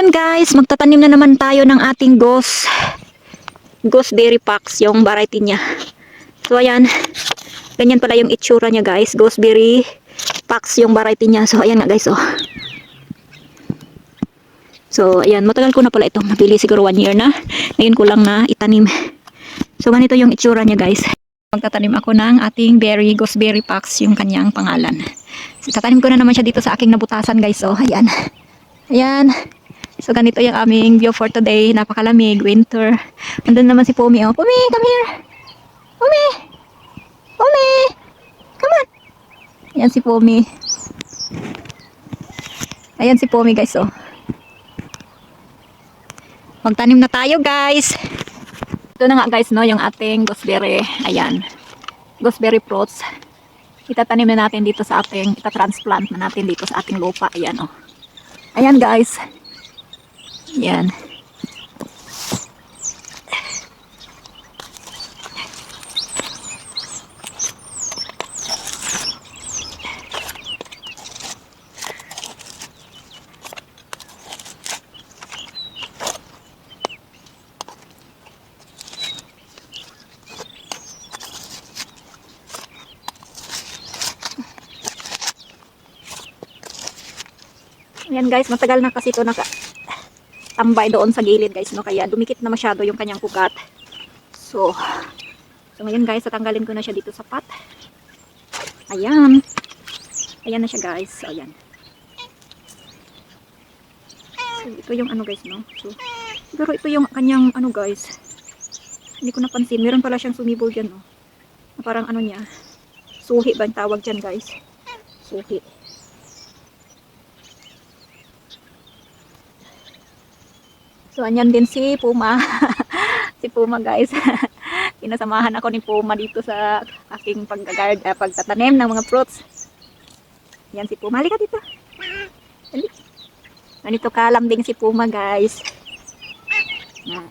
Ayan guys, magtatanim na naman tayo ng ating gooseberry packs, yung variety niya. So ayan, ganyan pala yung itsura niya guys, gooseberry packs yung variety niya. So ayan nga guys, oh. So ayan, matagal ko na pala itong napili, siguro 1 year na. Ngayon ko lang na itanim. So ganito yung itsura niya guys. Magtatanim ako ng ating gooseberry packs, yung kanyang pangalan. So tatanim ko na naman siya dito sa aking nabutasan guys, oh. Ayan. Ayan. So ganito yung aming view for today. Napakalamig, winter. Andun naman si Pumi, oh. Pumi, come here. Pumi. Pumi. Come on. Ayan si Pumi. Ayan si Pumi guys, oh. Magtanim na tayo guys. Ito na nga guys, no, yung ating gooseberry. Ayan. Gooseberry fruits. Itatanim na natin dito sa ating, itatransplant na natin dito sa ating lupa. Ayan, oh. Ayan guys. Ayan. Ayan guys, matagal na kasi ito tambay doon sa gilid guys, no, kaya dumikit na masyado yung kanyang kugat. So ngayon guys, tatanggalin ko na siya dito sa pot. Ayan. Ayan na siya guys. So ayan. So ito yung ano guys, no. So pero ito yung kanyang ano guys. Hindi ko napansin, meron pala siyang sumibol diyan, no. Parang ano niya, suhi ba ang tawag diyan guys? Suhi. So, anyan din si Puma. Si Puma guys. Pinasamahan ako ni Puma dito sa aking pagtatanim ng mga fruits. Yan si Puma. Halika dito. Halika. Ganito kalambing si Puma guys. Na.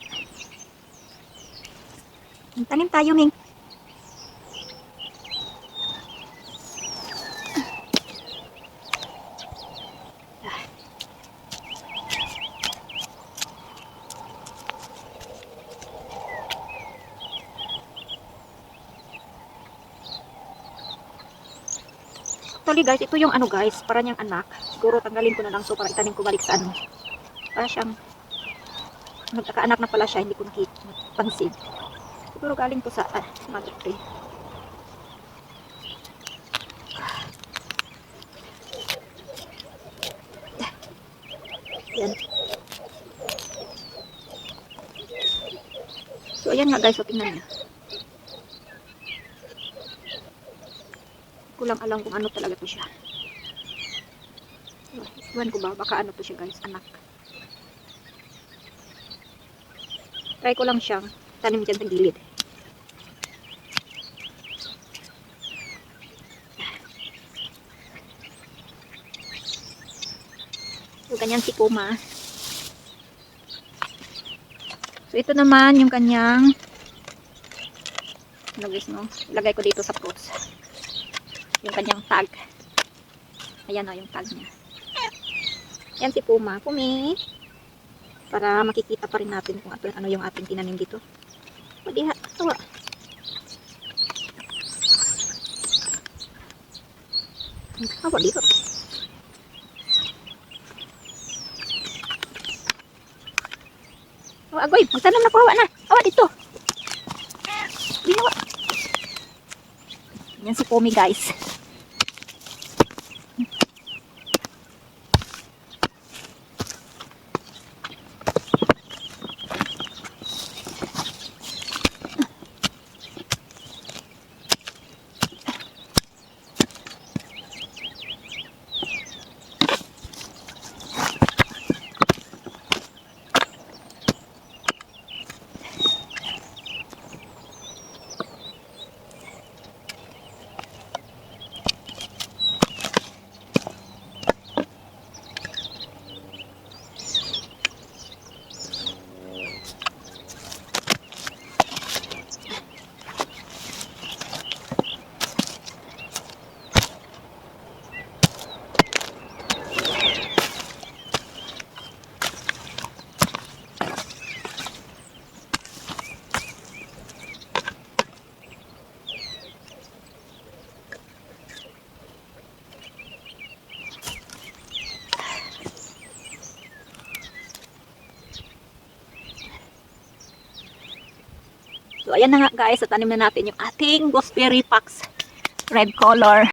Tanim tayo, Ming. Actually guys, ito yung ano guys, para niyang anak. Siguro tanggalin ko na lang to para itanim ko balik sa ano. Para siyang nagkakaanak na pala siya, hindi ko napansin. Siguro galing to sa mother tree. Yan. So ayan nga guys, so tingnan niyo. Kulang alam kung ano talaga to siya. Iwan ko ba? Baka ano to siya guys, anak. Try ko lang siyang tanim dyan sa gilid. So ganyan si Puma. So ito naman yung kanyang ano guys, no? Ilagay ko dito sa fruits. Yung kanyang tag. Ayan o, yung tag niya. Yan si Puma. Pumi. Para makikita pa rin natin kung ano yung ating tinanim dito. O diha, tawa. Tawa dito. O agoy, magtanong na po, hawa na. Hawa dito. Dinawa. Yan si Pumi guys. So, ayan na nga guys, tanim na natin yung ating gooseberry packs. Red color.